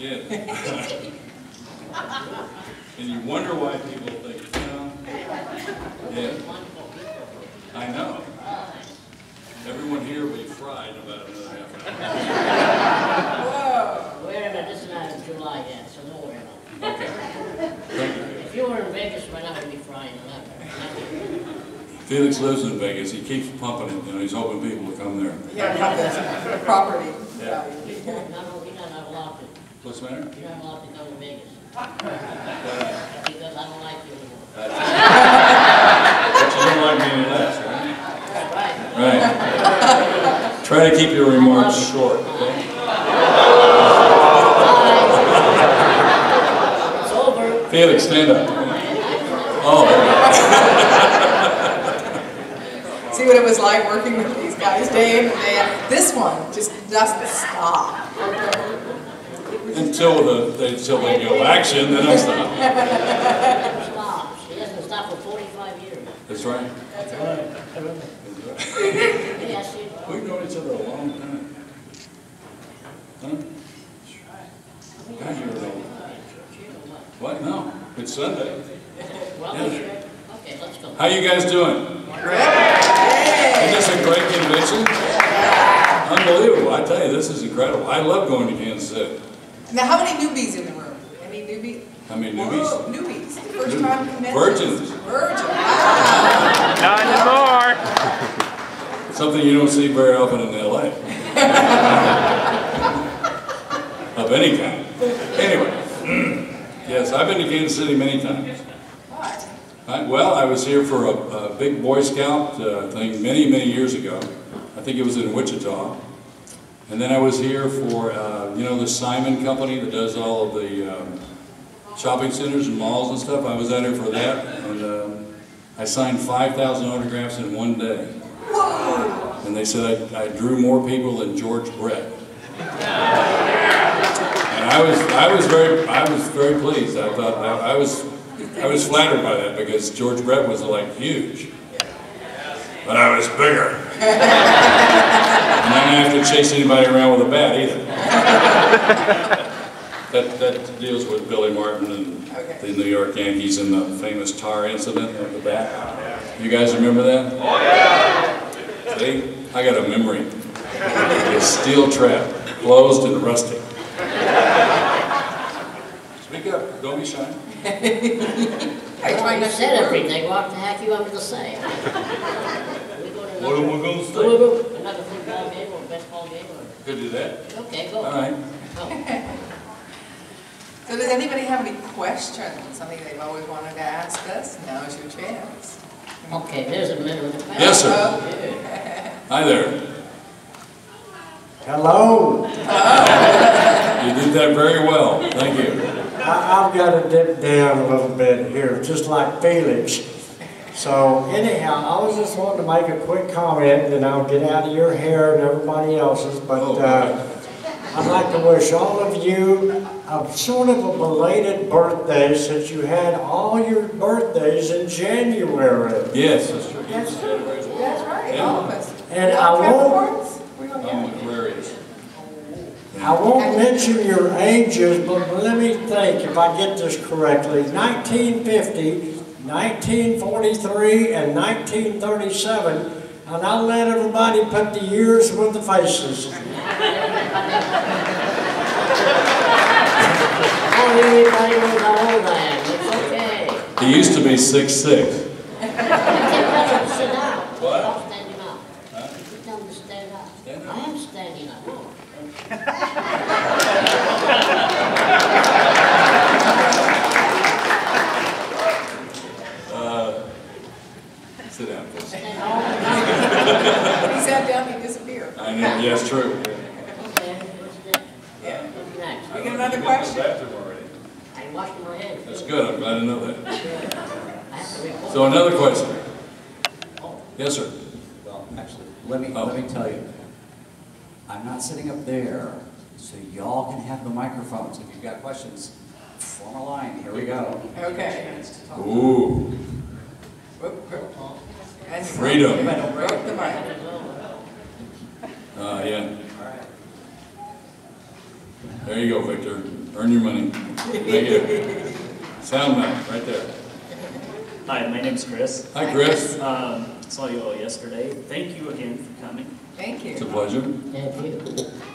Yeah. And you wonder why people think, you know. Yeah. I know. Everyone here will be fried in about another half hour. Whoa! Wait a minute, this is not in July yet, so don't worry about it. Okay. Thank you. If you were in Vegas right now, we'd be frying it up. Felix lives in Vegas. He keeps pumping it. You know, he's hoping people will come there. Yeah, have this property. Yeah. You're not allowed to. What's the matter? You're not allowed to come to Vegas. Because I don't like you anymore. But you don't like me any less, right? Right. Right. Try to keep your remarks short, okay? It's over. Felix, stand up. Oh, See what it was like working with these guys day in and day out. This one just doesn't stop. until they get election, then I stop. Stop. She doesn't stop for 45 years. That's right. That's right. Yes, she We've known each other a long time. Huh? God, you know. What? No. It's Sunday. Well, Yeah. okay, let's go. How you guys doing? Isn't this a great convention? Unbelievable. I tell you, this is incredible. I love going to Kansas City. Now, how many newbies in the room? Any newbies? How many newbies? Whoa, newbies. First time convention. Virgins. Virgin. Wow. Not anymore. Something you don't see very often in LA. Of any kind. Anyway. Yes, I've been to Kansas City many times. Well, I was here for a big Boy Scout thing many, many years ago. I think it was in Wichita. And then I was here for, you know, the Simon Company that does all of the shopping centers and malls and stuff. I was out here for that, and I signed 5,000 autographs in one day. Whoa. And they said I drew more people than George Brett. And I was very pleased. I thought I was flattered by that because George Brett was like huge, but I was bigger. And I didn't have to chase anybody around with a bat either. That deals with Billy Martin and the New York Yankees and the famous tar incident of the bat. You guys remember that? Oh yeah. See, I got a memory. A steel trap, closed and rusty. Speak up, don't be shy. Well, you said everything. What the heck you want me to say? What am I going to say? Another football game or baseball game? Could do that. Okay, go. All right. Go. So does anybody have any questions? Something they've always wanted to ask us? Now's your chance. Okay, there's a minute. Yes, sir. Hi there. Hello. You did that very well. Thank you. I've got to dip down a little bit here, just like Felix. So anyhow, I was just wanting to make a quick comment, and I'll get out of your hair and everybody else's, but I'd like to wish all of you a sort of a belated birthday since you had all your birthdays in January. Yes, that's true. That's right, Yeah. all of us. And I won't... I'm Aquarius. I won't mention your ages, but let me think if I get this correctly. 1950, 1943, and 1937, and I'll let everybody put the years with the faces. Oh, everybody knows how old I am. It's okay. He used to be 6'6". Sit down. What? Stop standing up. Huh? You tell them to stand up. Stand up? I am standing up. Oh. Sit down, please. He sat down, he disappeared. I know, yes, true. Okay, what's next? Yeah. What's next? We get another question? I washed my hands. That's good, I'm glad to know that. I have to report. So another question. Yes, sir. Well, actually, let me tell you. I'm not sitting up there, so y'all can have the microphones. If you've got questions, form a line. Here we go. Okay. Ooh, Whoop, whoop. And freedom. broke the mic. Yeah. There you go, Victor. Earn your money. Thank you. Sound man, right there. Hi, my name's Chris. Hi, Chris. Saw you all yesterday. Thank you again for coming. Thank It's a you. pleasure. Thank you.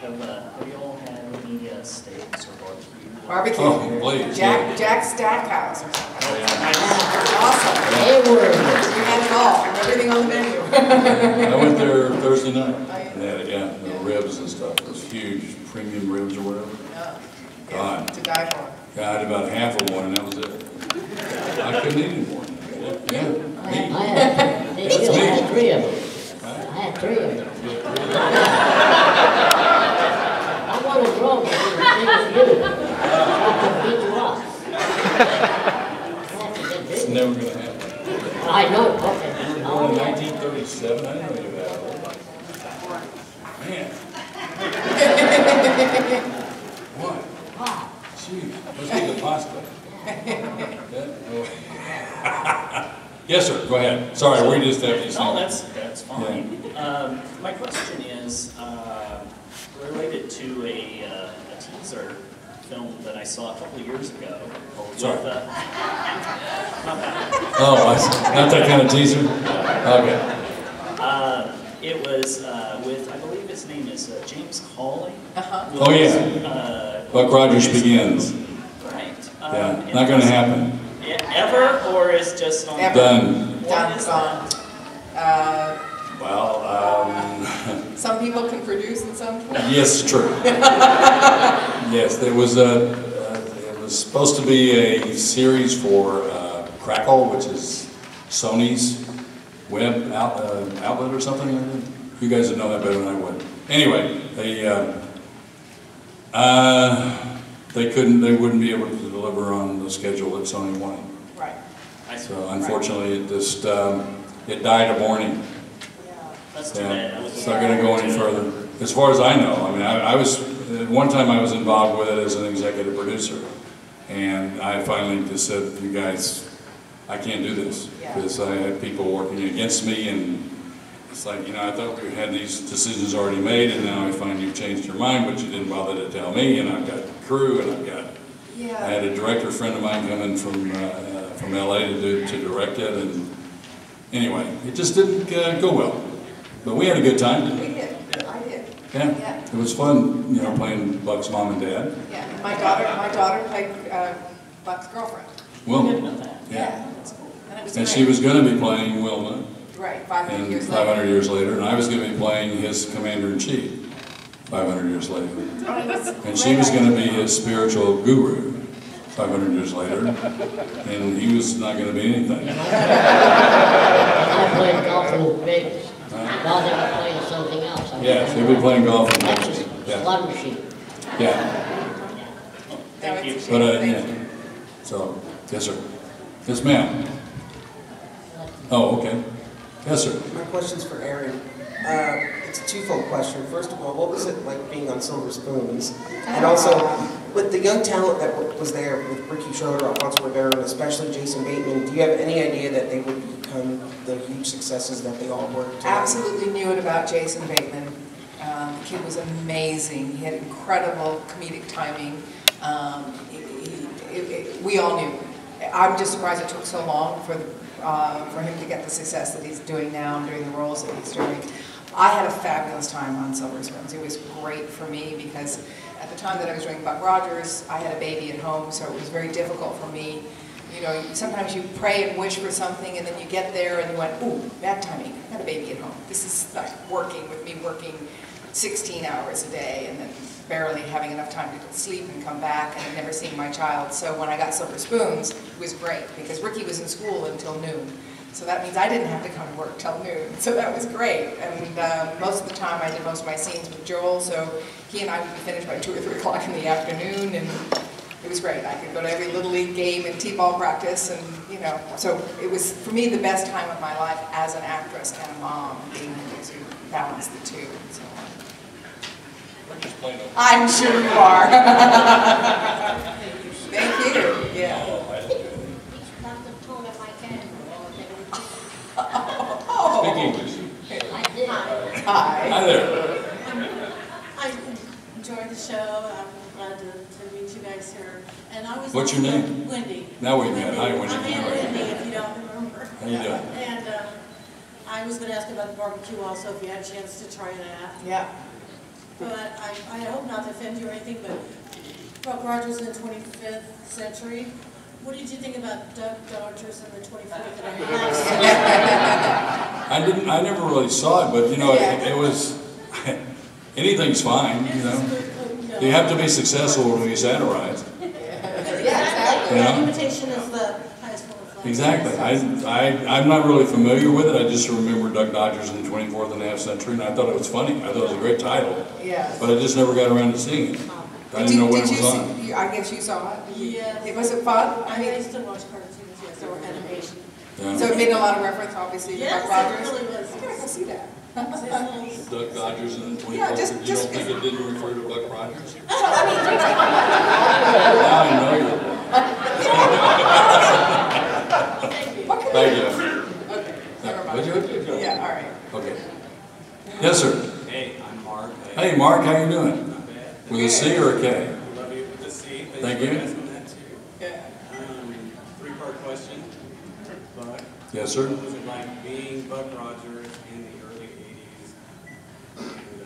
Have you all had any steaks or barbecue? Barbecue. Oh, please. Jack's Stackhouse or something. Oh, yeah. Awesome. They were, We had it all, everything on the menu. I went there Thursday night. Oh, yeah. And they had it, yeah, the ribs and stuff. It was huge, premium ribs or whatever. Yeah. God. To die for. Yeah, I had about half of one and that was it. I couldn't eat anymore. Yeah, I me. had, they still had 3 of them. I had 3 of them. I want to grow, but it's as big as you. I can beat you up. I have to get It's big. never gonna happen. I know, okay. Born Oh, in yeah. 1937, I didn't know you had Man. What? Wow. Gee, must be the pasta. Yeah? Oh. Yes, sir, go ahead. Sorry, we just have these No, things. that's fine. My question is related to a teaser film that I saw a couple of years ago. Sorry. With, not that. Oh, I see. Not that kind of teaser? Okay. It was with, I believe his name is James Cawley. Oh, yeah. Buck Rogers Begins. Right. Yeah, not gonna happen. Ever, or is just on? Ever. Done. Done, gone. Well, Some people can produce and some can't. yes, true. Yes, it was supposed to be a series for Crackle, which is Sony's web outlet or something. You guys would know that better than I would. Anyway, they wouldn't be able to deliver on the schedule that Sony wanted. Right. So unfortunately, it just it died a morning. That's too Yeah, bad. it's not going to go any further. As far as I know, I mean, I was, at one time I was involved with it as an executive producer. And I finally just said, you guys, I can't do this. Because I had people working against me and it's like, I thought we had these decisions already made and now I find you've changed your mind, but you didn't bother to tell me and I've got crew and I had a director friend of mine come in from LA to direct it and anyway, it just didn't go well. But we had a good time. We did, I did. Yeah, it was fun, playing Buck's mom and dad. Yeah, my daughter played Buck's girlfriend. Wilma. Yeah. And it was And great. she was going to be playing Wilma. Right, 500 And years 500 later. years later, and I was going to be playing his commander-in-chief 500 years later. And she was going to be his spiritual guru 500 years later, and he was not going to be anything. I played golf in Vegas. While they were playing something else. Yeah, he'll be playing golf in Vegas. Texas, Yeah, slot machine. yeah. Thank you. But, yeah. So, yes, sir. Yes, ma'am. Oh, okay. Yes, sir. My question's for Aaron. It's a twofold question. First of all, what was it like being on Silver Spoons? And also, with the young talent that was there, with Ricky Schroeder, Alfonso Rivera, and especially Jason Bateman, do you have any idea that they would become the huge successes that they all were today? Absolutely knew it about Jason Bateman. The kid was amazing. He had incredible comedic timing. We all knew. I'm just surprised it took so long for him to get the success that he's doing now and doing the roles that he's doing. I had a fabulous time on Silver Spoons. It was great for me because at the time that I was doing Buck Rogers, I had a baby at home, so it was very difficult for me. Sometimes you pray and wish for something and then you get there and you went, ooh, bad timing, I got a baby at home. This is like working 16 hours a day and then barely having enough time to sleep and come back and never seeing my child. So when I got Silver Spoons, it was great because Ricky was in school until noon. So that means I didn't have to come to work till noon. So that was great. And most of the time I did most of my scenes with Joel, so he and I would be finished by 2 or 3 o'clock in the afternoon, and it was great. I could go to every Little League game and T-ball practice, and so it was, for me, the best time of my life as an actress and a mom, being able to balance the two. So. I'm sure you are. Thank you. Yeah. Speak English. Hi. Hi there. I enjoyed the show. glad to meet you guys here. And I was. What's your name? Wendy. Now we met. Hi, Wendy. I'm How Aunt are you? Wendy, if you don't remember. How you doing? And I was going to ask about the barbecue also, if you had a chance to try that. Yeah. But I hope not to offend you or anything, but Buck Rogers in the 25th century. What did you think about Duck Dodgers in the 24th and a half century? I never really saw it, but you know, it was, anything's fine, you know. You have to be successful when you satirize. Yeah, exactly. You know? Imitation is the highest form of flattery. Exactly. I'm not really familiar with it. I just remember Duck Dodgers in the 24th and a half century, and I thought it was funny. I thought it was a great title. Yeah. But I just never got around to seeing it. I didn't know when it was on. I guess you saw it? Yes. Was it fun? I used to watch cartoons, yes, or animation. Yeah. So it made a lot of reference, obviously, to Yes, Buck Rogers? it really was. I gotta go see that. Duck Dodgers in the 24th. Yeah, just- you don't just- think it didn't refer to Buck Rogers? Well, I mean, Now I know you. what can Thank you? you. Okay, never Would mind. you? Yeah, all right. Okay. Yes, sir. Hey, I'm Mark. Hey, Mark, how you doing? Not bad. With a C or a K? I love you with the C. Thank for you. asking that too. Yeah. Three-part question. Buck, Yes, sir. what was it like being Buck Rogers in the early 80s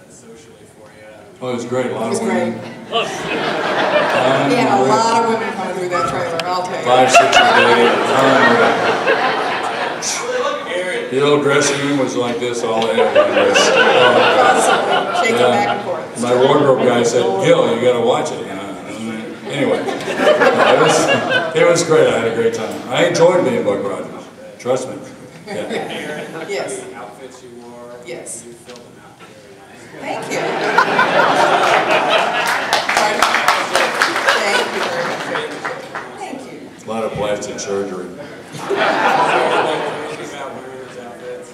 and socially for you? Oh, it was great. A lot It was of great. women. We had a lot of women coming through that trailer, I'll tell you. 5, 6 a day. The old dressing room was like this all day. Constantly shaking back and forth. My wardrobe guy said, Gil, you gotta watch it. Anyway, it was great. I had a great time. I enjoyed being Buck Rogers. Trust me. Yeah. Yes. The outfits you wore, Yes. you filled them out very nice. Thank you. Thank you very much. Thank you. A lot of plastic surgery. Anything about wearing those outfits?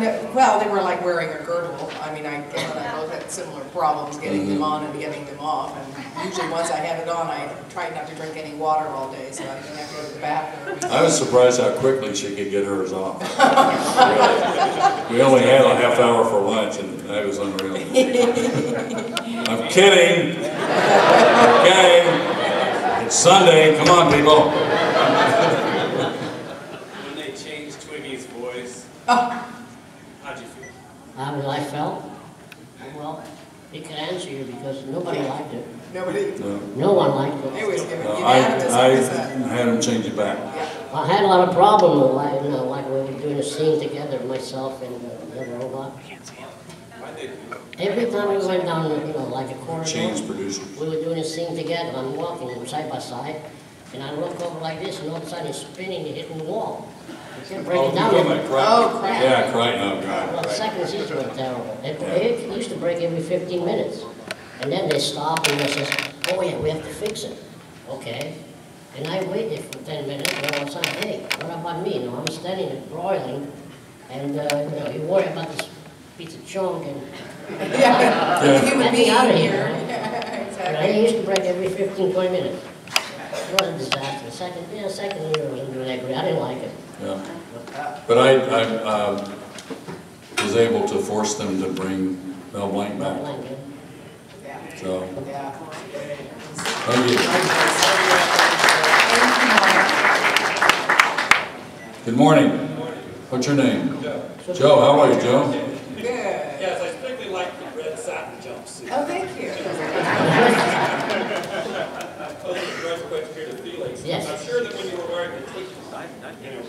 No, well, they were like wearing a girdle. I mean, I guess I both had similar problems getting them on and getting them off. And usually once I had it on, I tried not to drink any water all day, so I didn't have to go to the bathroom. I was surprised how quickly she could get hers off. Really. We only had a half hour for lunch, and that was unreal. I'm kidding. Okay. It's Sunday. Come on, people. When they changed Twiggy's voice, Oh, how'd you feel? How I felt? Well, it can answer you because nobody liked it. nobody, No one liked they it. was giving I unanimous on that. had them change it back. Yeah. I had a lot of problems with like, you know, like we were doing a scene together, myself and the other robot. Why'd they do that? Every time we went down, you know, like a corridor, Change producers. we were doing a scene together. I'm walking side by side, and I look over like this, and all of a sudden it's spinning and hitting the wall. It kept breaking down. Oh, crap. Oh, crap. Yeah, crap. Oh, Well, the God. second season was terrible. It used to break every 15 minutes. And then they stopped and they says, oh yeah, we have to fix it. Okay. And I waited for 10 minutes and all of a sudden, hey, what about me? You know, I'm standing there broiling and, you know, you worry about this piece of chunk and Yeah, the human Get me being out of here. here. Yeah, and exactly. it used to break every 15, 20 minutes. It was a disaster. Second year I wasn't doing that great. I didn't like it. Yeah. But I was able to force them to bring Mel Blanc Not back. like it. Yeah, So, yeah. thank you. Good morning. What's your name? Joe, how are you, Joe? Good. Yes, I particularly like the red satin jumpsuit. Oh, thank you. Those are real quick here to Felix. Yes. I'm sure that when you were wearing the Twiggy,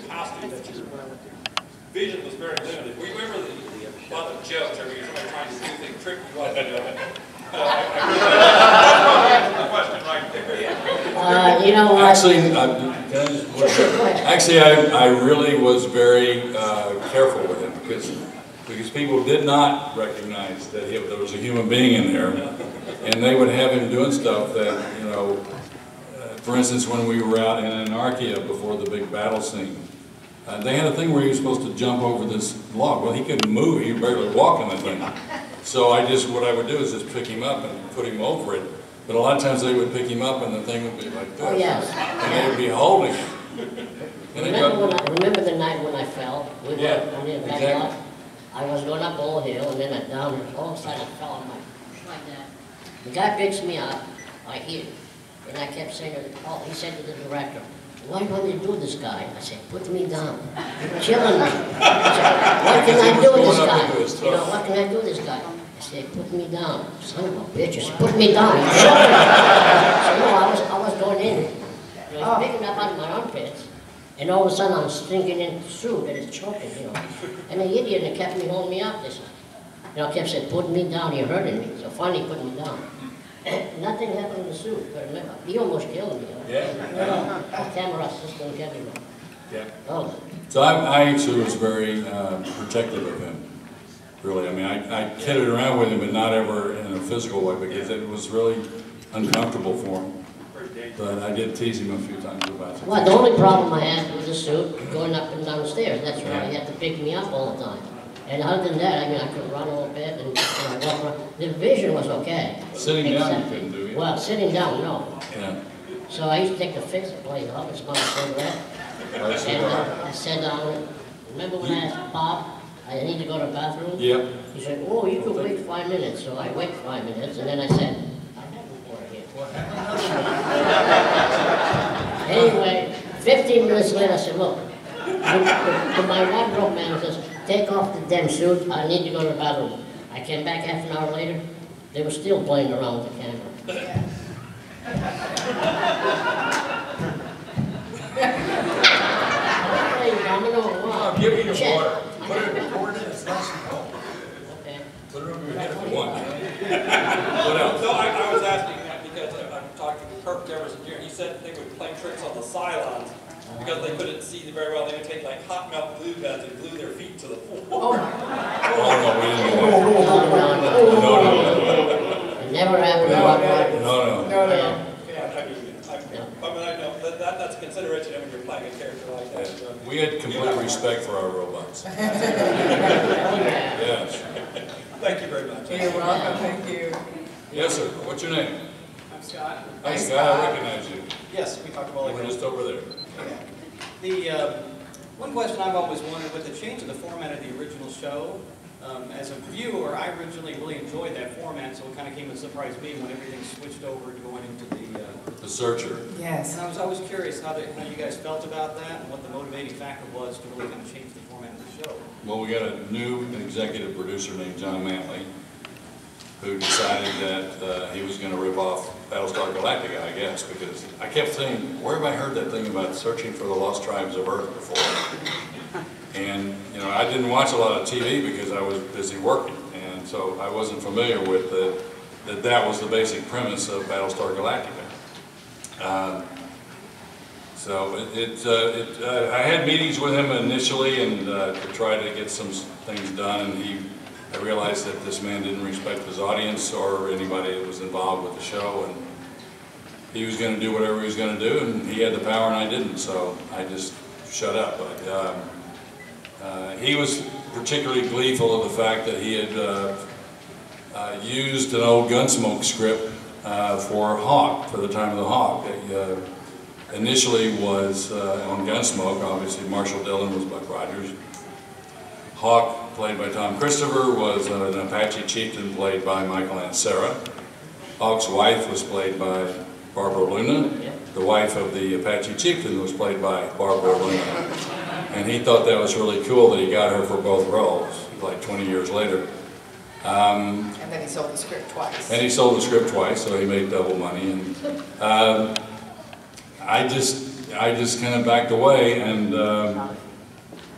costume, that your vision was very limited. Were you ever the one of the jokes, or were you somebody trying to do things tricky? That's the question right there. You know what? Actually, I really was very careful with him because people did not recognize that there was a human being in there, and they would have him doing stuff that, you know, for instance, when we were out in Anarchia before the big battle scene, they had a thing where he was supposed to jump over this log. Well, he couldn't move; he could barely walk on the thing. So what I would do is just pick him up and put him over it. But a lot of times they would pick him up and the thing would be like this. Oh, yes. And they would be holding him. And they got, Remember the night when I fell? We were Yeah, on the back exactly. lot. I was going up all hill and then I down, all of a sudden I fell on my, like that. The guy picks me up, I hear, and I kept saying, oh, he said to the director, why don't you do this guy? I said, put me down. You're killing me. I said, what can I do with this guy? You know, what can I do with this guy? I said, put me down. Son of a bitch, I said, put me down. So, I was going in. You know, he's picking up out of my armpits. And all of a sudden I'm sinking in suit and it's choking, you know. And the idiot that kept me holding me up, this, you know, kept saying, put me down, you're hurting me. So finally he put me down. Nothing happened to the suit, but remember, he almost killed me. You know? Yeah. The camera system kept me. Yeah. Oh. So I actually was very protective of him. Really, I mean, I kidded around with him, but not ever in a physical way because it was really uncomfortable for him. But I did tease him a few times about it. Well, the only problem I had with the suit, going up and down the stairs, that's right, he had to pick me up all the time. And other than that, I mean, I could run a little bit and walk around. The vision was okay. Sitting down you couldn't do it? Well, sitting down, no. Yeah. So I used to take the fixer plate off and smoke a cigarette. And I said, remember when I asked Bob, I need to go to the bathroom? Yep. He said, oh, you could wait 5 minutes. So I wait 5 minutes, and then I said, I haven't water here. Anyway, 15 minutes later, I said, look, to my wardrobe man, he says, take off the damn suit, I need to go to the bathroom. I came back half an hour later, they were still playing around with the camera. I'll give you the water. Put it in the corner, it's nice and cold. Okay. Put it over your head if you want. What else? No, I was asking that because I'm talking to Kirk Deverson here. He said they would play tricks on the Cylons because they couldn't see very well. They would take like hot melt glue guns and glue their feet to the floor. Oh, no, we didn't do that. It never happened. No. I know that's a consideration when you're playing a character like that. So. We had complete respect for our robots. Yes. Thank you very much. You're welcome, thank you. Yes, sir. What's your name? I'm Scott. Hi, Scott. I recognize you. Yes, we talked about We're just over there. the one question I've always wondered with the change of the format of the original show. As a viewer, I originally really enjoyed that format, so it kind of came as a surprise to me when everything switched over to going into the Searcher. Yes. And I was always curious how you guys felt about that and what the motivating factor was to really kind of change the format of the show. Well, we got a new executive producer named John Manley who decided that he was going to rip off Battlestar Galactica, I guess, because I kept saying, where have I heard that thing about searching for the lost tribes of Earth before? And, you know, I didn't watch a lot of TV because I was busy working, and so I wasn't familiar with that was the basic premise of Battlestar Galactica. I had meetings with him initially and to try to get some things done, and I realized that this man didn't respect his audience or anybody that was involved with the show, and he was going to do whatever he was going to do, and he had the power and I didn't, so I just shut up. But he was particularly gleeful of the fact that he had used an old Gunsmoke script for Hawk, for the time of the Hawk. Initially was on Gunsmoke, obviously Marshall Dillon was Buck Rogers. Hawk, played by Tom Christopher, was an Apache chieftain played by Michael Ansara. Hawk's wife was played by Barbara Luna. The wife of the Apache chieftain was played by Barbara Luna. And he thought that was really cool that he got her for both roles, like 20 years later. And then he sold the script twice. And he sold the script twice, so he made double money. And I just kind of backed away, and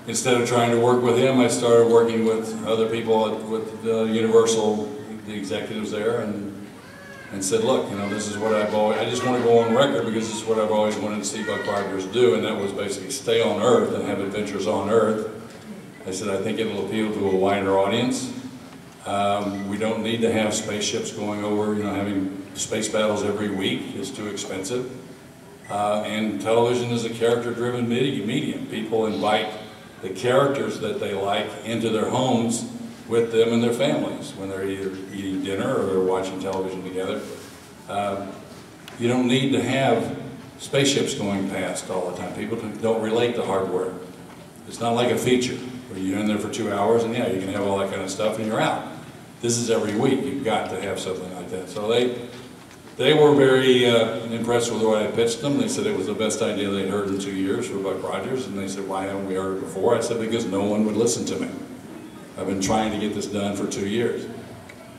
instead of trying to work with him, I started working with other people with Universal, the executives there, and said, look, you know, this is what I just want to go on record because this is what I've always wanted to see Buck Rogers do, and that was basically stay on Earth and have adventures on Earth. I said, I think it'll appeal to a wider audience. We don't need to have spaceships going over, you know, having space battles every week is too expensive. And television is a character-driven medium. People invite the characters that they like into their homes with them and their families when they're either eating dinner or they're watching television together. You don't need to have spaceships going past all the time. People don't relate to hardware. It's not like a feature where you're in there for 2 hours and yeah, you can have all that kind of stuff and you're out. This is every week. You've got to have something. like that. So they were very impressed with the way I pitched them. They said it was the best idea they'd heard in 2 years for Buck Rogers, and they said, why haven't we heard it before? I said, because no one would listen to me. I've been trying to get this done for 2 years.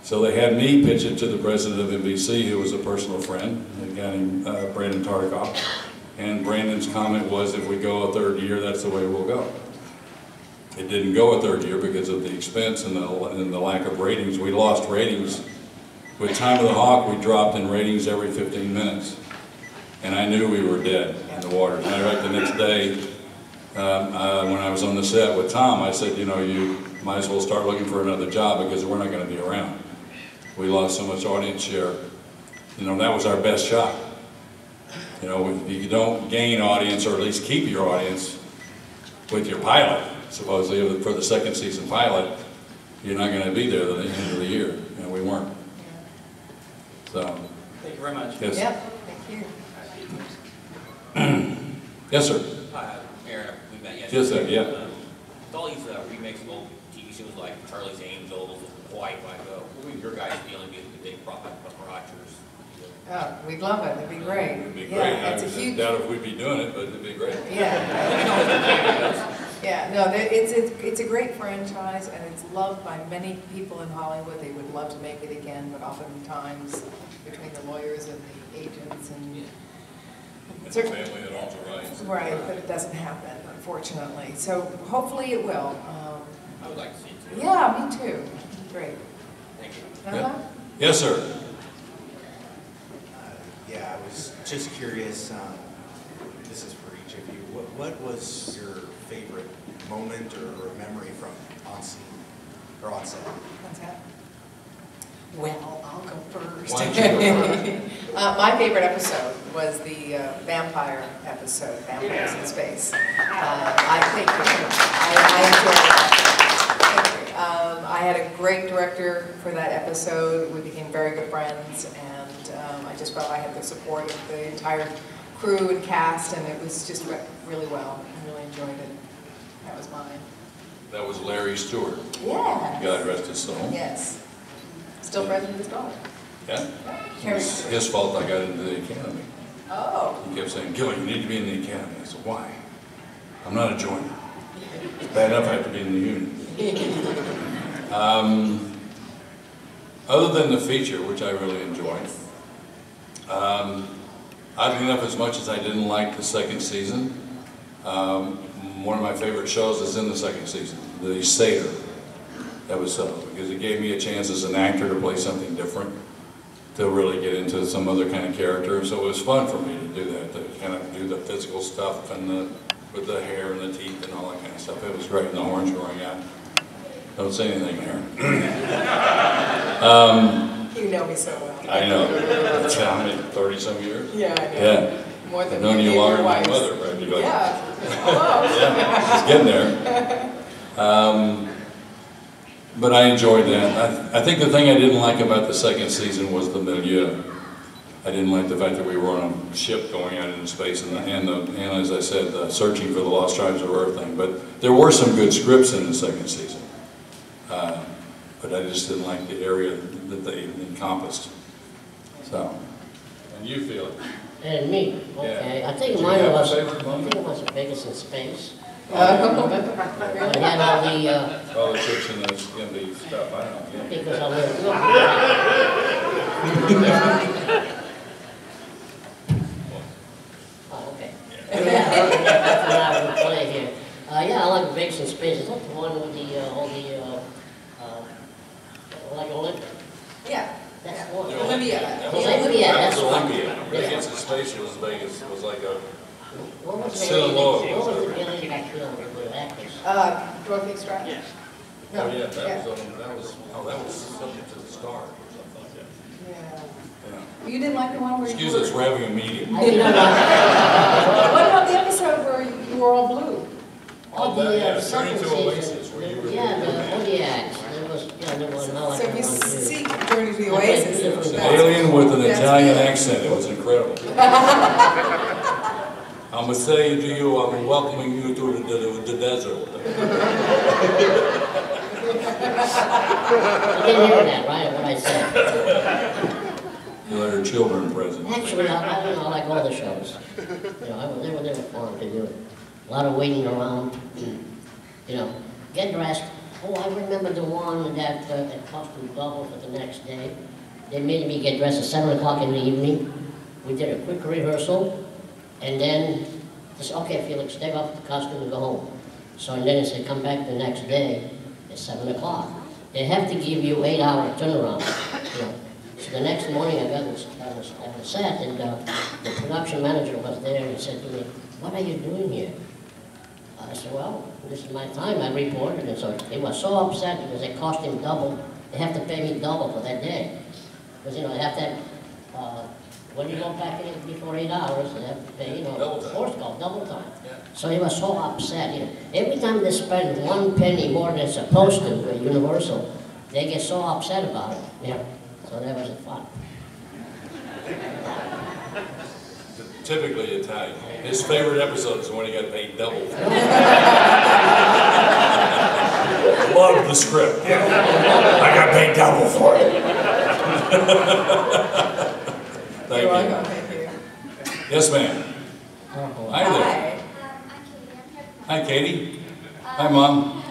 So they had me pitch it to the president of NBC, who was a personal friend, a guy named Brandon Tartikoff. And Brandon's comment was, if we go a third year, that's the way we'll go. It didn't go a third year because of the expense and the lack of ratings. We lost ratings. With Time of the Hawk, we dropped in ratings every 15 minutes. And I knew we were dead in the water. Matter of fact, the next day, when I was on the set with Tom, I said, you know, you might as well start looking for another job because we're not going to be around. We lost so much audience share. You know, that was our best shot. You know, if you don't gain audience, or at least keep your audience with your pilot, supposedly for the second season pilot, you're not going to be there at the end of the year. And we weren't. So. Thank you very much. Yes. Yep, thank you. Yes, sir. Hi, Aaron. We met yesterday. Yes, sir. Yeah. With all these remakes of old TV shows like Charlie's Angels, Hawaii Five-O, what would your guys' feeling be if we did Buck Rogers? Oh, we'd love it. It'd be great. It'd be great. Yeah, it's a I huge. doubt if we'd be doing it, but it'd be great. Yeah. Yeah, no, it's a great franchise, and it's loved by many people in Hollywood. They would love to make it again, but oftentimes between the lawyers and the agents and It's a family that owns the rights. right, but it doesn't happen, unfortunately. So hopefully it will. I would like to see it too. Yeah, me too. Great. Thank you. Uh-huh. Yes, sir. Yeah, I was just curious, this is for each of you, what was your favorite moment or memory from on scene, or on set? What's that? Well, I'll go first. Why don't you go first? My favorite episode was the vampire episode, Vampires in Space. I think I enjoyed it. I had a great director for that episode. We became very good friends, and I just felt I had the support of the entire crew and cast, and it was just really well. I really enjoyed it. That was mine. That was Larry Stewart. Yeah. God rest his soul. Yes. Still friends with his daughter. Yeah? It was his fault I got into the academy. Oh. He kept saying, Gilly, you need to be in the academy. I said, why? I'm not a joiner. It's bad enough I have to be in the union. Other than the feature, which I really enjoyed, oddly enough, as much as I didn't like the second season, one of my favorite shows is in the second season, the Satyr episode, because it gave me a chance as an actor to play something different, to really get into some other kind of character. So it was fun for me to do that, to kind of do the physical stuff and with the hair and the teeth and all that kind of stuff. It was great, and the horns growing out. Don't say anything, Aaron. You know me so well. I know. That's how many, 30-some years? Yeah, I know. Yeah. More than I've known you your longer than my wives. mother, right? Like, Yeah. Hello. yeah, she's getting there. But I enjoyed that. I think the thing I didn't like about the second season was the milieu. I didn't like the fact that we were on a ship going out into space and as I said, the searching for the lost tribes of Earth thing. But there were some good scripts in the second season. But I just didn't like the area that they encompassed. So, and you feel it? And me, okay. Yeah. I think Did you mine have a was, favorite I moment? think it was the biggest in space. Oh, And then all the, all the chicks in the stuff, I don't know. Yeah. because I lived, oh, okay. Yeah, that's what I would play here. Yeah, I like the biggest in space. Is that the one with like Olympic? Yeah. That's the one. Olympia. That was Olympia, That that's was one. Olympia. Yeah. Vegas in Space was Vegas. It was like a What was the Silhouette. alien? What was the alien back here with the actors? Dorothy Stratton? Yeah. Oh yeah, that was Subject to the Stars or something like that. Yeah. Yeah. You didn't like the one where Excuse you us, we're having a meeting. I didn't know that. What about the episode where you were all blue? Oh, the that, yeah, second Journey to season. Oasis, where you were. Yeah, the Zodiacs. There was, yeah, there was no So if you one too. see Journey to the Oasis, it was An that. alien with an That's Italian good. accent. It was incredible. I'm gonna say to you, I'm welcoming you to the desert. You didn't hear that, right, what I said? You let her children present. Actually, I don't know, I like all the shows. You know, they were fun to do. A lot of waiting around, you know, get dressed. Oh, I remember the one that it cost me double for the next day. They made me get dressed at 7 o'clock in the evening. We did a quick rehearsal, and then they said, okay, Felix, take off the costume and go home. So and then they said, come back the next day at 7 o'clock. They have to give you 8-hour turnaround. You know. So the next morning I got on the set, and the production manager was there and said to me, what are you doing here? I said, well, this is my time. I reported, and so he was so upset because it cost him double. They have to pay me double for that day. Because, you know, they have to have, when you go back in before 8 hours, they have to pay, you know, force call, double time. Yeah. So he was so upset, you know. Every time they spend 1 penny more than supposed to at Universal, they get so upset about it, you know. So that was fun. Typically Italian. His favorite episode is when he got paid double. Loved the script. I got paid double for it. Thank you. Thank you. Yes, ma'am. Hi there. Hi, Katie. Hi, Mom.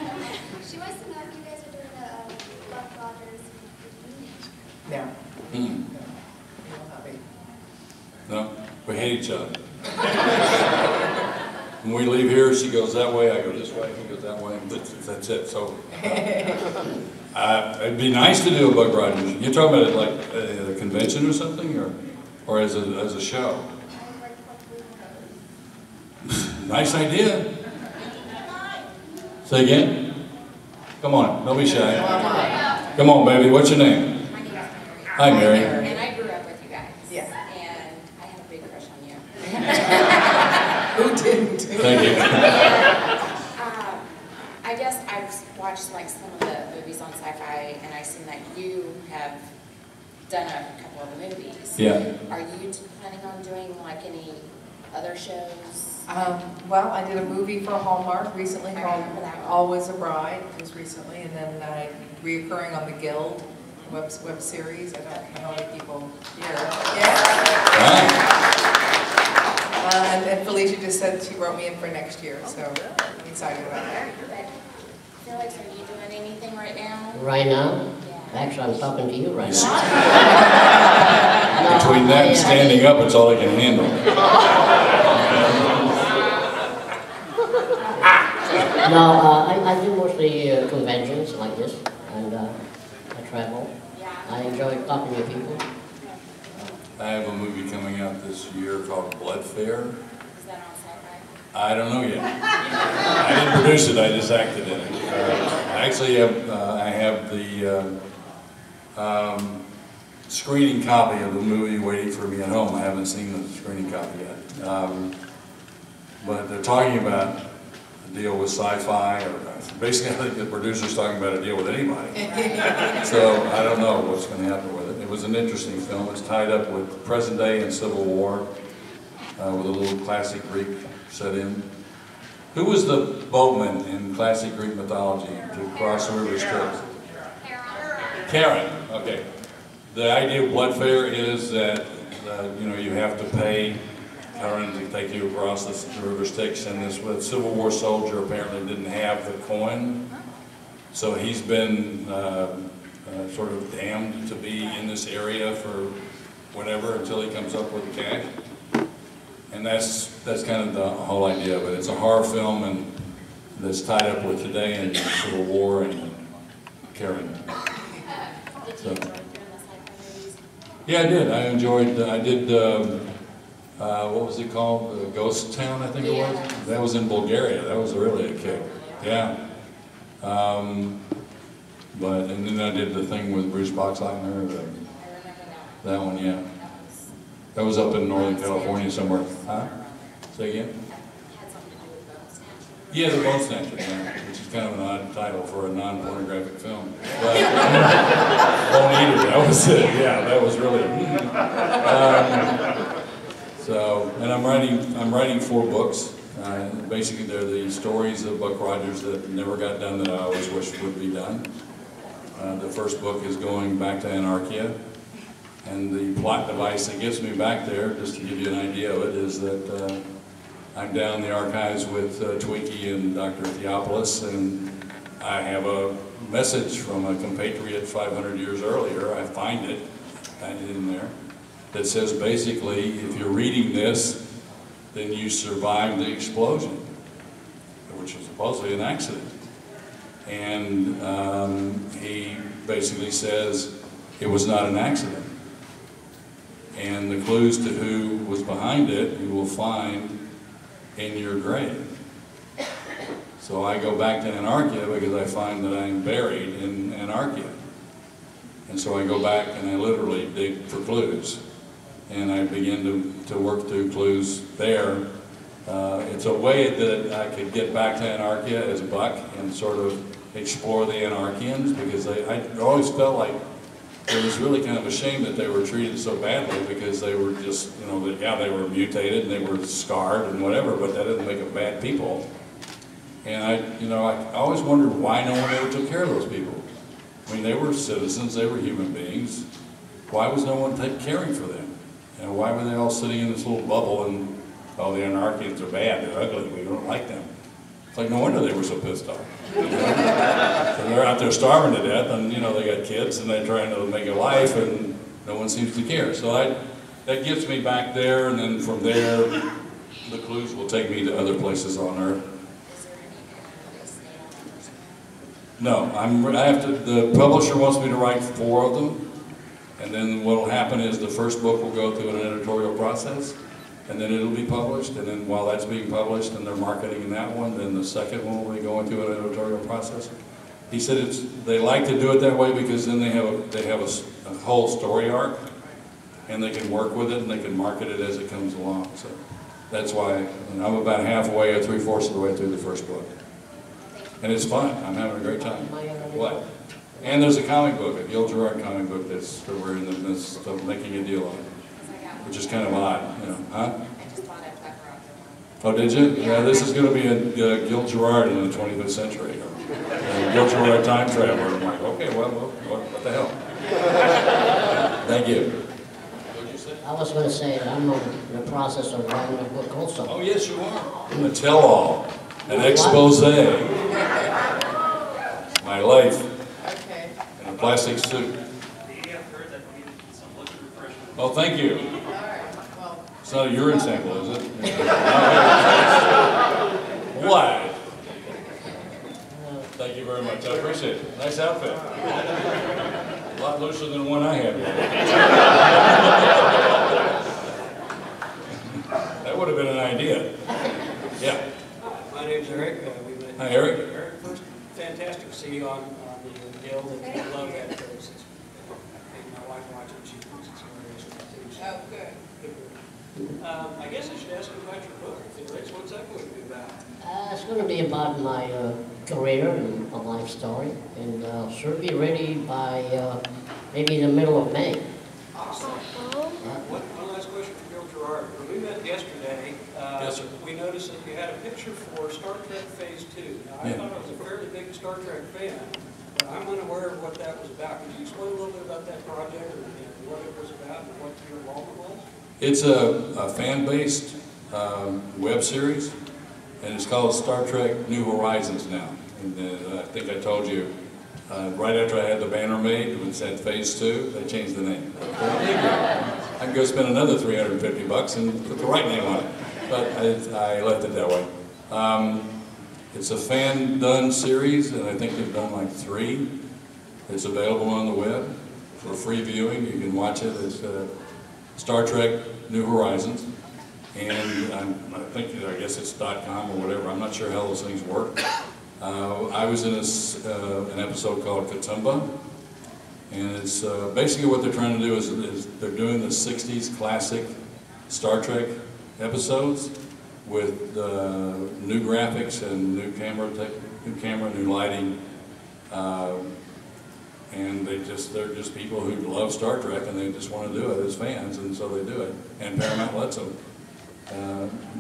She wants to know if you guys are doing a Buck Rogers No. Hmm. No, we hate each other. When we leave here, she goes that way, I go this way, he goes that way, that's it. So, it'd be nice to do a Buck Rogers. You're talking about it like at a convention or something, or as a show? Nice idea. Say again? Come on, don't be shy. Come on, baby, what's your name? My name is Mary. Hi, Mary. And I grew up with you guys. Yeah. And I have a big crush on you. Who didn't? Thank you. I guess I've watched like some of the movies on Sci-Fi, and I've seen that you have done a couple of the movies. Yeah. Are you planning on doing like any other shows? Well, I did a movie for Hallmark recently I called remember that one. Always a Bride, just recently, and then reoccurring on the Guild web series. I don't know how many people here. Yeah. And Felicia just said she wrote me in for next year, so I'm excited about that. Felix, are you doing anything right now? Right now? Actually, I'm talking to you right now. Between that and standing up, it's all I can handle. No, I do mostly conventions like this, and I travel. I enjoy talking to people. I have a movie coming out this year called Blood Fair. Is that on Sci-Fi? I don't know yet. I didn't produce it, I just acted in it. Actually, I have the screening copy of the movie waiting for me at home. I haven't seen the screening copy yet. But they're talking about a deal with Sci-Fi, or basically I think the producer's talking about a deal with anybody. So I don't know what's going to happen with it. It was an interesting film. It's tied up with present day and Civil War, with a little classic Greek set in. Who was the boatman in classic Greek mythology to cross the river Styx? Charon. Okay. The idea of Blood Fair is that you have to pay Charon to take you across the river Styx, and this Civil War soldier apparently didn't have the coin, so he's been sort of damned to be in this area for whatever until he comes up with the cash. And that's kind of the whole idea of it. It's a horror film and that's tied up with today and Civil War and Charon. So, yeah, I did. I enjoyed. I did. What was it called? Ghost Town, I think it was. That was in Bulgaria. That was really a kick. Yeah. And then I did the thing with Bruce Boxleitner. That one, yeah. That was up in Northern California somewhere. Huh? Say again? Yeah, The Bone Snatcher, yeah, which is kind of an odd title for a non-pornographic film. But, Bone Eater, that was it. Yeah, that was really. And I'm writing 4 books. Basically, they're the stories of Buck Rogers that never got done that I always wished would be done. The first book is going back to Anarchia, And the plot device that gets me back there, just to give you an idea of it, is that I'm down in the archives with Twinkie and Dr. Theopolis, and I have a message from a compatriot 500 years earlier. I find it in there that says basically, if you're reading this, then you survived the explosion, which was supposedly an accident. And he basically says it was not an accident. And the clues to who was behind it, you will find in your grave. So I go back to Anarchia because I find that I'm buried in Anarchia. And so I go back and I literally dig for clues. And I begin to work through clues there. It's a way that I could get back to Anarchia as Buck and sort of explore the Anarchians, because I always felt like it was really kind of a shame that they were treated so badly, because they were just, you know, yeah, they were mutated and they were scarred and whatever, but that doesn't make them bad people. And I always wondered why no one ever took care of those people. I mean, they were citizens, they were human beings. Why was no one caring for them? And why were they all sitting in this little bubble and, oh, the Anarchians are bad, they're ugly, we don't like them. It's like, no wonder they were so pissed off. You know? So they're out there starving to death, and you know, they got kids and they're trying to make a life, and no one seems to care. So that gets me back there, and then from there, the clues will take me to other places on Earth. No, the publisher wants me to write 4 of them, and then what will happen is the first book will go through an editorial process, and then it'll be published, and then while that's being published and they're marketing that one, then the second one will be going through an editorial process. He said they like to do it that way because then they have a whole story arc, and they can work with it and they can market it as it comes along. So that's why I'm about halfway or 3/4 of the way through the first book. And it's fun. I'm having a great time. What? And there's a comic book, a Gil Gerard comic book that we're in the midst of making a deal on, which is kind of odd, you know, huh? Oh, did you? Yeah, this is going to be a Gil Gerard in the 25th century. Gil Gerard time traveler. I'm like, okay, well, what the hell? Thank you. I was going to say that I'm in the process of writing a book also. Oh, yes, you are. A tell-all, an expose. My life. Okay. In a plastic suit. Oh, thank you. All right, well. It's not a urine sample, is it? Why? Thank you very much. I appreciate it. Nice outfit. A lot looser than the one I had. That would have been an idea. Yeah. My name's Eric. Hi, Eric. Eric, first, fantastic to see you on the Guild. I love that post. My wife watches it. She thinks it's hilarious. Oh, good. I guess I should ask you about your book. Rich, what's that going to be about? It's going to be about my career and a life story, and should be ready by maybe the middle of May. Awesome. One last question for Gil Gerard. When we met yesterday, yes, sir. We noticed that you had a picture for Star Trek Phase 2. Now, I thought I was a fairly big Star Trek fan, but I'm unaware of what that was about. Could you explain a little bit about that project and what it was about and what your involvement was? It's a fan-based web series, and it's called Star Trek New Horizons now. And I think I told you, right after I had the banner made, when it said Phase 2, they changed the name. I can go spend another $350 and put the right name on it. But I left it that way. It's a fan-done series, and I think they've done like 3. It's available on the web for free viewing. You can watch it. It's Star Trek New Horizons. And I guess it's .com or whatever. I'm not sure how those things work. I was in an episode called Katumba. And it's basically what they're trying to do is they're doing the 60s classic Star Trek episodes with new graphics and new camera, new lighting, and they're just people who love Star Trek and they just want to do it as fans, and so they do it. And Paramount lets them.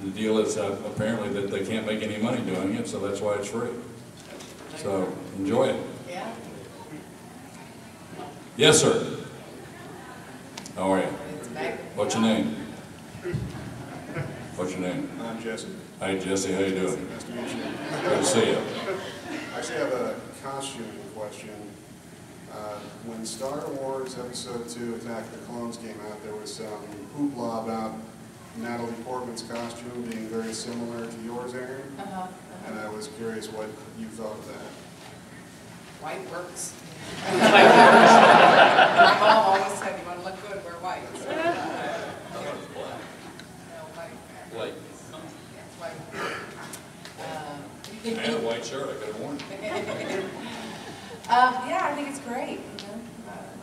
The deal is apparently that they can't make any money doing it, so that's why it's free. So enjoy it. Yeah. Yes, sir. How are you? It's Meg. What's your name? What's your name? I'm Jesse. Hi, Jesse. How you doing? Nice to meet you. Good to see you. I actually have a costume question. When Star Wars Episode 2 Attack of the Clones came out, there was some hoopla about Natalie Portman's costume being very similar to yours, Aaron. And I was curious what you thought of that. White works. My mom always said, you want to look good, wear white. So, Blake. White. I had a white shirt. I could have worn it. Yeah, I think it's great. You know,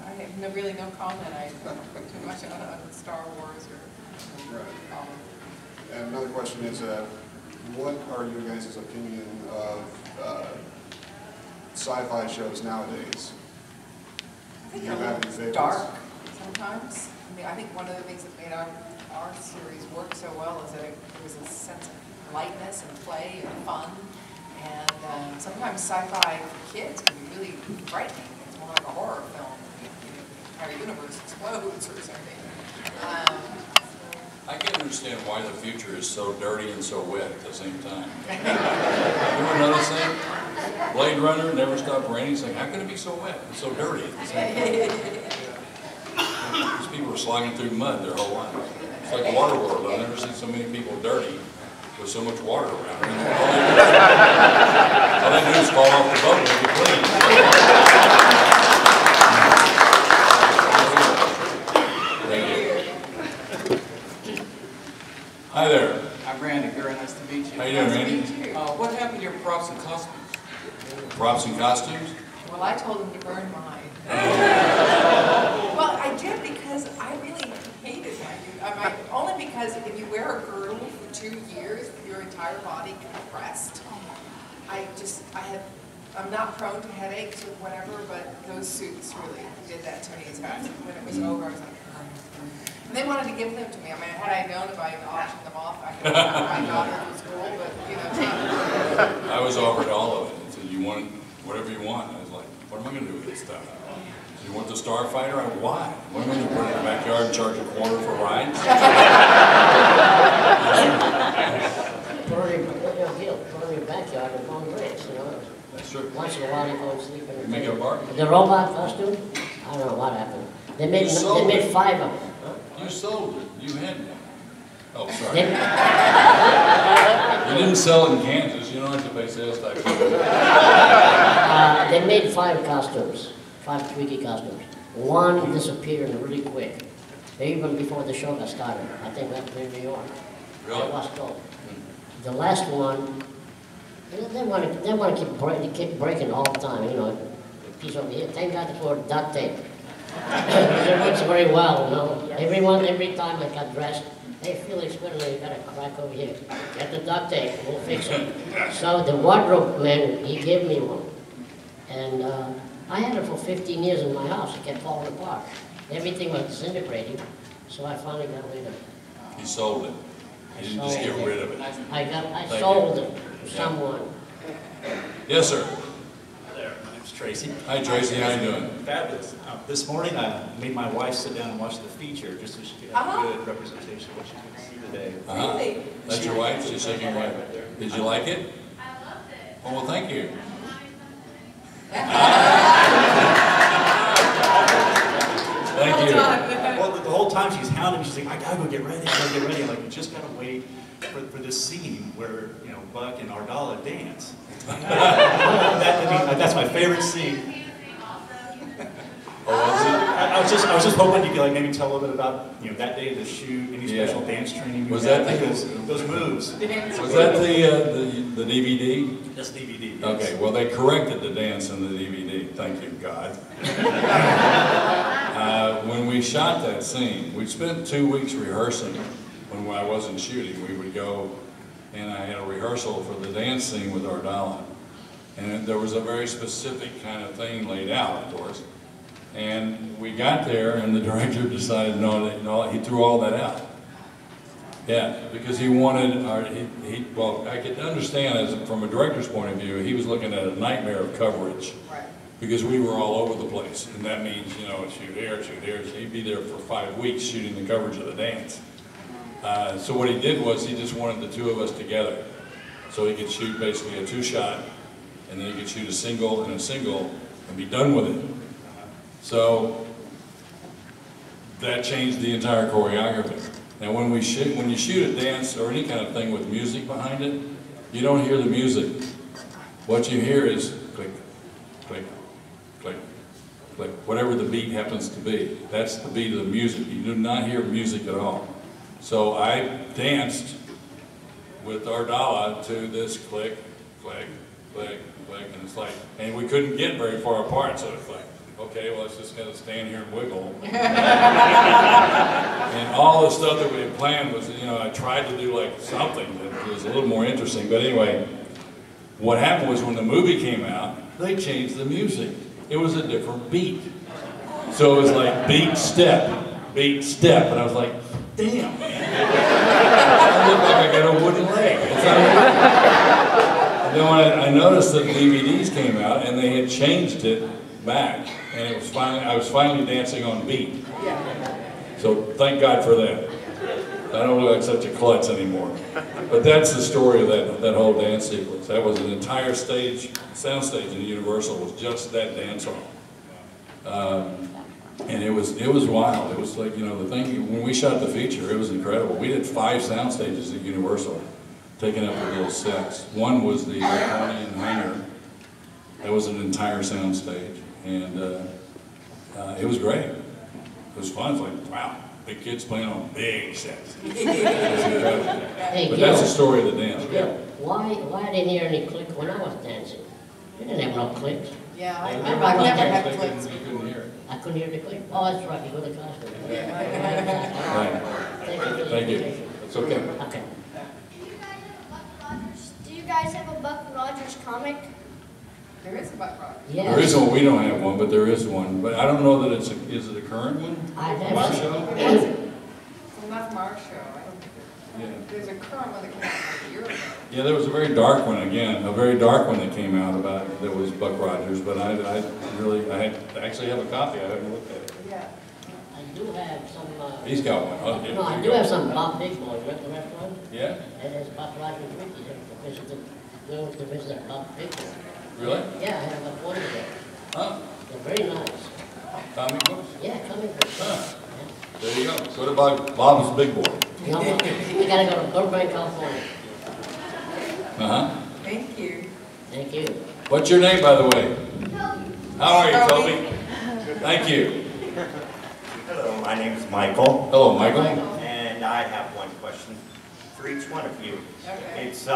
I have really no comment. I don't put too much on Star Wars or. Right. And another question is, what are your guys' opinion of sci-fi shows nowadays? I think Do you have any favorites? dark sometimes. I mean, I think one of the things that made our series work so well is that there was a sense of lightness and play and fun. And sometimes sci-fi for kids can be really frightening. It's more like a horror film. The entire universe explodes or something. I can understand why the future is so dirty and so wet at the same time. You ever notice that? Blade Runner never stopped raining. It's like, how can it be so wet and so dirty at the same time? These people are slogging through mud their whole lives. It's like Waterworld. I've never seen so many people dirty with so much water around. I mean, all they do is fall off the boat and get clean. Hi there. I'm Randy. Very nice to meet you. How you doing, Randy? What happened to your props and costumes? Props and costumes? Well, I told him to burn mine. Well, I did because I really hated mine. Only because if you wear a girdle for 2 years, your entire body compressed. I'm not prone to headaches or whatever, but those suits really did that to me. When it was over, I was like, and they wanted to give them to me. I mean, had I known if I had auctioned them off, I could have my daughter to school, but, you know. I was offered all of it. They said, you want whatever you want. I was like, what am I going to do with this stuff? You want the Starfighter? Why? What am I going to put it in the backyard and charge $25 for rides? Put it in your backyard and on bricks, you know. That's true. Once in a while you go and sleep in the Make it a bar? The robot costume? I don't know what happened. They made 5 of them. You sold it. You had one. Oh, sorry. They, you didn't sell it in Kansas. You don't have to pay sales tax. they made 5 costumes, 5 Twiggy costumes. One disappeared really quick, even before the show got started. I think that was in New York. Really? It was told. The last one, they want to keep breaking all the time. You know, a piece over here. Thank God for duct tape. It works very well, you know. Every time I got dressed, hey Felix, you got a crack over here. Get the duct tape, we'll fix it. So the wardrobe man, he gave me one. And I had it for 15 years in my house. It kept falling apart. Everything was disintegrating. So I finally got rid of it. He sold it. He didn't just get rid of it. I sold it to someone. Yes, sir. Tracy. Hi, Tracy. How you doing? Fabulous. This morning I made my wife sit down and watch the feature just so she could have a good representation of what she could see today. Really? That's your wife? She's shaking her head. Did you like it? I loved it. Oh, well, thank you. Thank you. Well, the whole time she's hounding me. She's like, I gotta go get ready. I gotta get ready. I'm like, you just gotta wait for this scene where, you know, Buck and Ardala dance. That's my favorite scene. I was just hoping you could like maybe tell a little bit about, you know, that day of the shoot, any special dance training. Was that those moves? Was that the DVD? That's DVD. Yes. Okay. Well, they corrected the dance in the DVD. Thank you, God. When we shot that scene, we spent 2 weeks rehearsing. When I wasn't shooting, we would go, and I had a rehearsal for the dance scene with Ardala. And there was a very specific kind of thing laid out, of course. And we got there, and the director decided, no, he threw all that out. Yeah, because he wanted, well, I could understand, from a director's point of view, he was looking at a nightmare of coverage. Right. because we were all over the place. And that means, you know, shoot here, shoot here. So he'd be there for 5 weeks shooting the coverage of the dance. So what he did was he just wanted the two of us together. So he could shoot basically a 2-shot, and then he could shoot a single and a single and be done with it. So that changed the entire choreography. Now when you shoot a dance or any kind of thing with music behind it, you don't hear the music. What you hear is click, click, click, click, whatever the beat happens to be. That's the beat of the music. You do not hear music at all. So I danced with Ardala to this click, click, click, click, and it's like, and we couldn't get very far apart, so it's like, okay, well, let's just kind of stand here and wiggle. And all the stuff that we had planned was, you know, I tried to do like something that was a little more interesting, but anyway, what happened was when the movie came out, they changed the music. It was a different beat. So it was like beat, step, and I was like, damn. I look like I got a wooden leg. And then when I noticed that the DVDs came out and they had changed it back, and it was I was finally dancing on beat. So thank God for that. I don't look like such a klutz anymore. But that's the story of that whole dance sequence. That was an entire sound stage in Universal was just that dance hall. And it was wild. It was like, you know, the thing, when we shot the feature, it was incredible. We did 5 sound stages at Universal, taking up the little sets. One was the Iranian hangar. That was an entire sound stage. And it was great. It was fun. It's like, wow, big kids playing on big sets. It was incredible. Hey, but Gil, that's the story of the dance. Gil, why I didn't hear any click when I was dancing? You didn't have no clicks. Yeah, I I've remember never about had that. clicks. You couldn't hear it. I couldn't hear the click. Oh, that's right, you go to the costume. Right. Thank you. It's okay. Okay. Do you guys have a Buck Rogers comic? There is a Buck Rogers. Yes. There is one. We don't have one, but there is one. But I don't know that it's is it a current one? I From our have. show? Well, not from our show. I don't think Yeah. there's a current one that came out like a year ago. Yeah, there was a very dark one again, a very dark one that came out about that was Buck Rogers. But I actually have a copy. I haven't looked at it. Yeah. I do have some. He's got one. Oh, yeah, No, I here you do go. have some Bob Big Boy, you at the restaurant? Yeah. That is Bob Rogers Ricky there to visit to visit Bob Big Boy. Really? Yeah, I have a one of them. Huh? They're very nice. Comic books? Yeah, coming books. Huh. There you go. So did Bob's Big Boy. No, we gotta go to Burbank, California. Uh-huh. Thank you. Thank you. What's your name, by the way? How are you, Toby? Thank you. Hello, my name is Michael. Hello, Michael. And I have one question for each one of you. Okay. It's,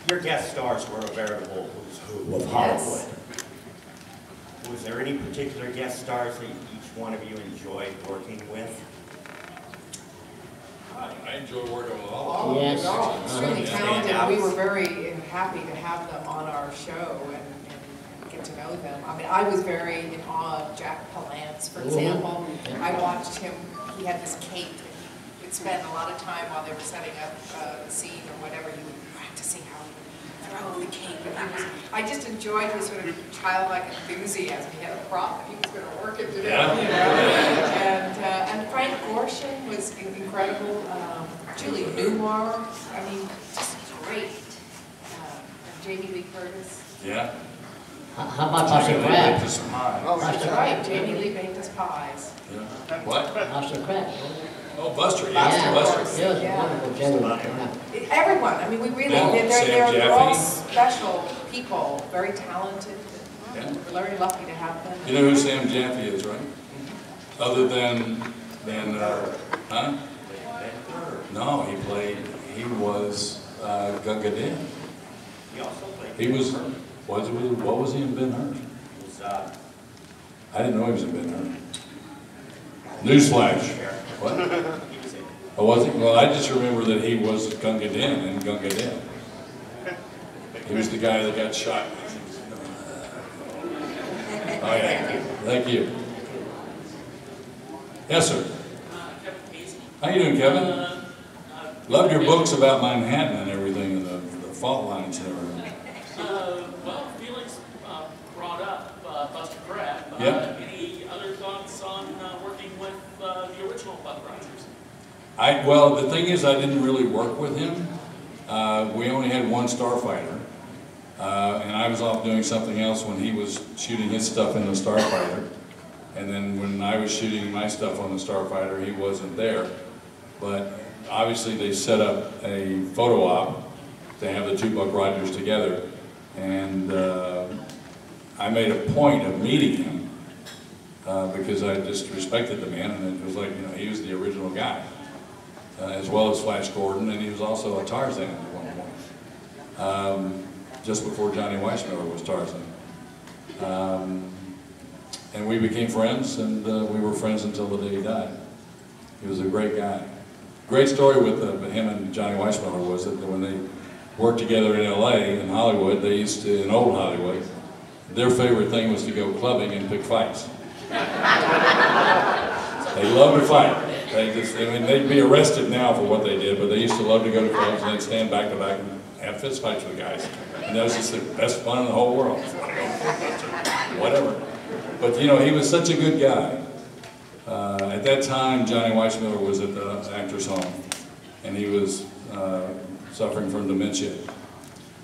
your guest stars were a veritable who's who of Hollywood. Was there any particular guest stars that each one of you enjoyed working with? I enjoy working with all of them. Yes. They're all extremely Stand talented. out. We were very happy to have them on our show and get to know them. I mean, I was very in awe of Jack Palance, for example. I watched him, he had this cape, and he would spend a lot of time while they were setting up the scene or whatever, he would practicing how he would throw the cape. And I just enjoyed his sort of childlike enthusiasm. He had a prop, and he was going to work it to death, you know. And Frank Gorshin was incredible. Julie Newmar, I mean, just great. And Jamie Lee Curtis. Yeah. How about Buster Crab? Oh, that's right. Jamie Lee baked us pies. Yeah. What? Buster Crab. Oh, Buster. Yeah, Yes, Buster. He was a wonderful gentleman. Everyone. I mean, we really, Yeah. Sam they're all Jaffe. special people, very talented. Yeah. We're very lucky to have them. You know who Sam Jaffe is, right? Other than huh? No, he was Gunga Din. He also played. He was, what was he in Ben-Hur? He was, I didn't know he was in Ben-Hur. Newsflash. What? he was in. Oh, was he? Well, I just remember that he was Gunga Din in Gunga Din. He was the guy that got shot. Oh, yeah. Thank you. Yes, sir. How you doing, Kevin? Loved your books about Manhattan and everything, and the fault lines and everything. Well, Felix Yeah. Any other thoughts on working with the original Buck Rogers? Well, the thing is, I didn't really work with him. We only had one Starfighter, and I was off doing something else when he was shooting his stuff in the Starfighter. And then when I was shooting my stuff on the Starfighter, he wasn't there. But obviously they set up a photo op to have the two Buck Rogers together. And I made a point of meeting him because I just respected the man, and it was like, you know, he was the original guy. As well as Flash Gordon, and he was also a Tarzan at one point, just before Johnny Weissmuller was Tarzan. And we became friends, and we were friends until the day he died. He was a great guy. Great story with him and Johnny Weissmuller was that when they worked together in LA, in Hollywood, they used to, in old Hollywood, their favorite thing was to go clubbing and pick fights. They loved to fight. They just, I mean, they'd be arrested now for what they did, but they used to love to go to clubs and they'd stand back to back and have fist fights with guys. And that was just the best fun in the whole world. Whatever. But you know, he was such a good guy. At that time, Johnny Weissmuller was at the Actors Home, and he was suffering from dementia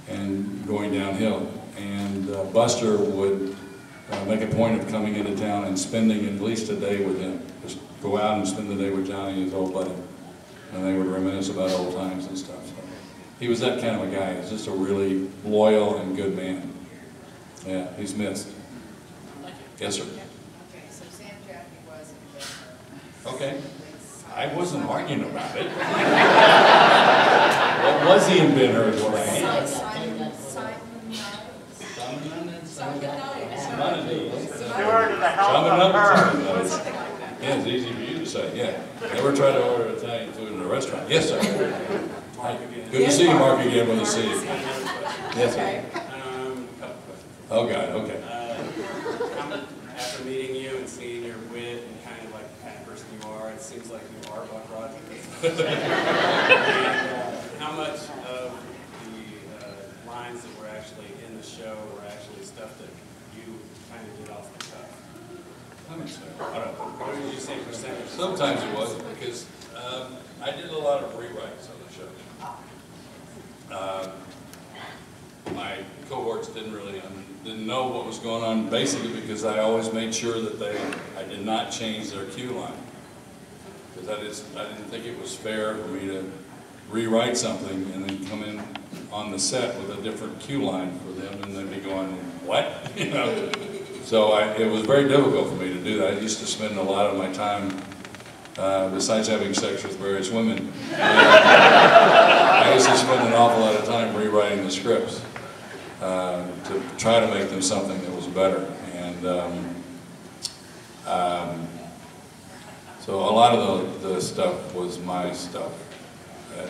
and going downhill. And Buster would make a point of coming into town and spending at least a day with him. Just go out and spend the day with Johnny, his old buddy. And they would reminisce about old times and stuff. So he was that kind of a guy. He was just a really loyal and good man. Yeah, he's missed. Yes, sir. Okay, so Sam Jackie was in Okay. I wasn't arguing about it. What was he in Ben-Hur? Yeah, it's easy for you to say, yeah. Never try to order Italian food in a restaurant. Yes, sir. Hi. Good to see you, Mark, again when I see you. Yes, sir. Oh, God, okay. After meeting you and seeing your wit and kind of like the kind of person you are, it seems like you are Buck Rogers. And how much of the lines that were actually in the show were actually stuff that you kind of did off the cuff? Let me say, I don't know. What would you say percentage? Sometimes it was because I did a lot of rewrites on the show. My cohorts didn't know what was going on, basically because I always made sure that I did not change their cue line. Because I didn't think it was fair for me to rewrite something and then come in on the set with a different cue line for them, and they'd be going, what? You know. So it was very difficult for me to do that. I used to spend a lot of my time, besides having sex with various women, I used to spend an awful lot of time rewriting the scripts to try to make them something that was better. And so a lot of the stuff was my stuff that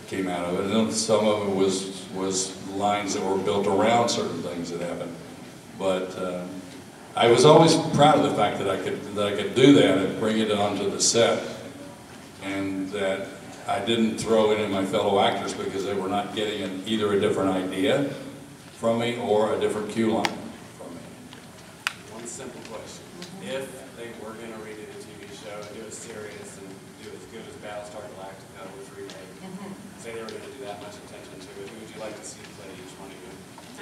came out of it. And then some of it was lines that were built around certain things that happened. But I was always proud of the fact that I could do that and bring it onto the set, and that I didn't throw any of my fellow actors because they were not getting either a different idea from me or a different cue line from me. One simple question. If they were going to redo the TV show and do it serious and do as good as Battlestar Galactica was remade, say they were going to do that much attention to it, who would you like to see play each one of you?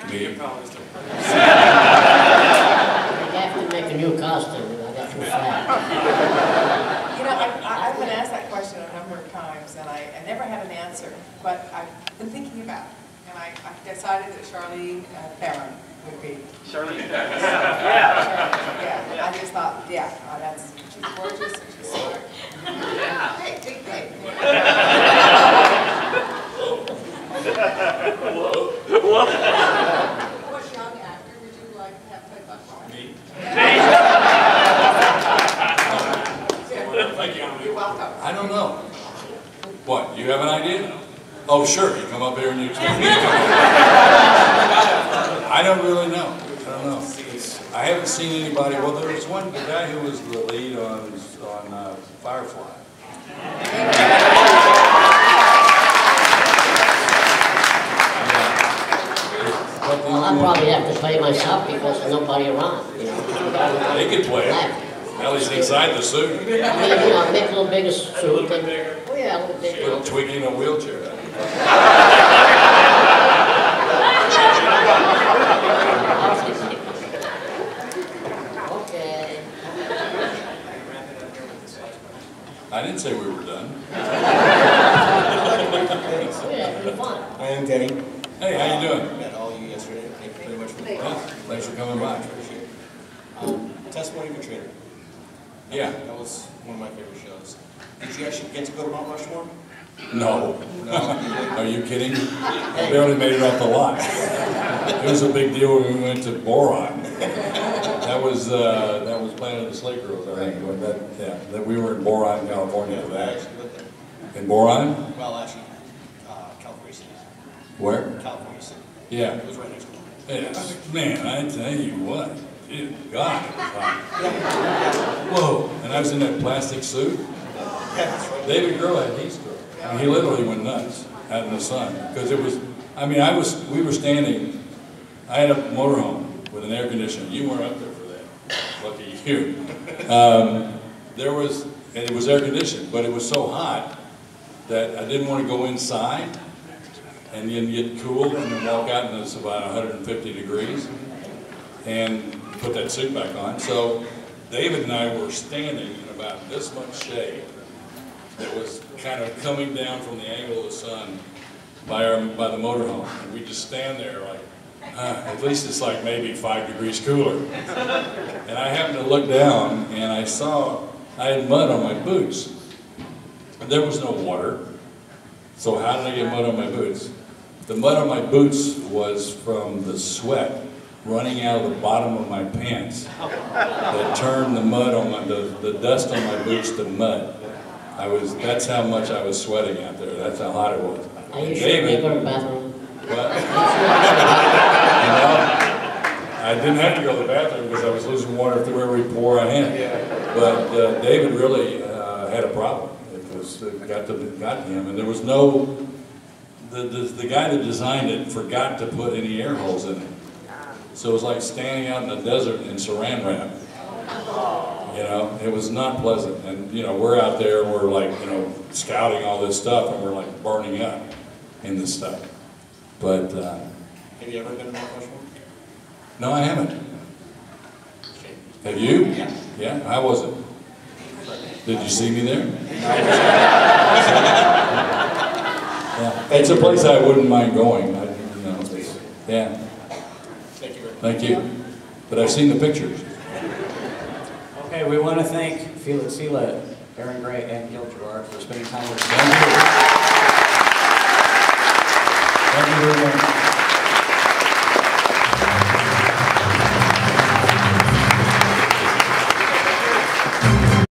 Me. You're probably still We'd have to make a new costume. I got too fat. You know, I've been asked that question a number of times, and I never had an answer, but I've been thinking about it, and I decided that Charlize Theron would be. Charlize. Yeah. I just thought, yeah, she's gorgeous and she's smart. Yeah. Hey, big thing. What young actor would you like to have play Buck Rogers? Me. Thank you. You're welcome. I don't know. What, you have an idea? Oh, sure, you come up here and you explain. I don't really know. I don't know. I haven't seen anybody. Well, there was one guy who was the lead on Firefly. Well, I'll probably have to play myself because there's nobody around, you know. They could play it. At least inside the suit. I mean, you know, make a little bigger suit. Oh yeah, a little bigger. Put Twiggy in a wheelchair. Okay. I didn't say we were done. Yeah, it's fun. I am Denny. Hey, how you doing? Met all you yesterday. Thank you very much for the Thanks for coming by. Appreciate it. Testimony of a Traitor. Yeah. That was one of my favorite shows. Did you actually get to go to Mount Rushmore? No. No. Are you kidding? I barely made it off the lot. It was a big deal when we went to Boron. That was Planet of the Slate Girls, I think. That we were in Boron, California for that. In Boron? Well, actually, California City. Where? California City. Yeah. It was right next door. Yes. Man, I tell you what. Dude, God, it was hot. Whoa. And I was in that plastic suit. David Grohl had heat stroke. I mean, he literally went nuts out in the sun. Because it was, I mean, we were standing, I had a motorhome with an air conditioner. You weren't up there for that. Lucky you. And it was air conditioned, but it was so hot that I didn't want to go inside and then get cooled and then walk out and it's about 150 degrees and put that suit back on. So David and I were standing in about this much shade that was kind of coming down from the angle of the sun by the motorhome. And we just stand there like, at least it's like maybe 5 degrees cooler. And I happened to look down and I saw I had mud on my boots. And there was no water. So how did I get mud on my boots? The mud on my boots was from the sweat running out of the bottom of my pants that turned the mud on the dust on my boots to mud. That's how much I was sweating out there. That's how hot it was. Are you sure you go to the bathroom? What? I didn't have to go to the bathroom because I was losing water through every pore I had. But David really had a problem. It got to him, and there was no. The guy that designed it forgot to put any air holes in it. So it was like standing out in the desert in saran wrap. You know, it was not pleasant. And, you know, we're out there, we're like, you know, scouting all this stuff, and we're like burning up in this stuff. But, Have you ever been to Mount Rushmore? no, I haven't. Have you? Yeah. Yeah? How was it? Did you see me there? Yeah. It's a place I wouldn't mind going. Yeah. Thank you very much. Thank you. But I've seen the pictures. Okay, we want to thank Felix Sela, Aaron Gray, and Gil Gerard for spending time with us. Thank you very much.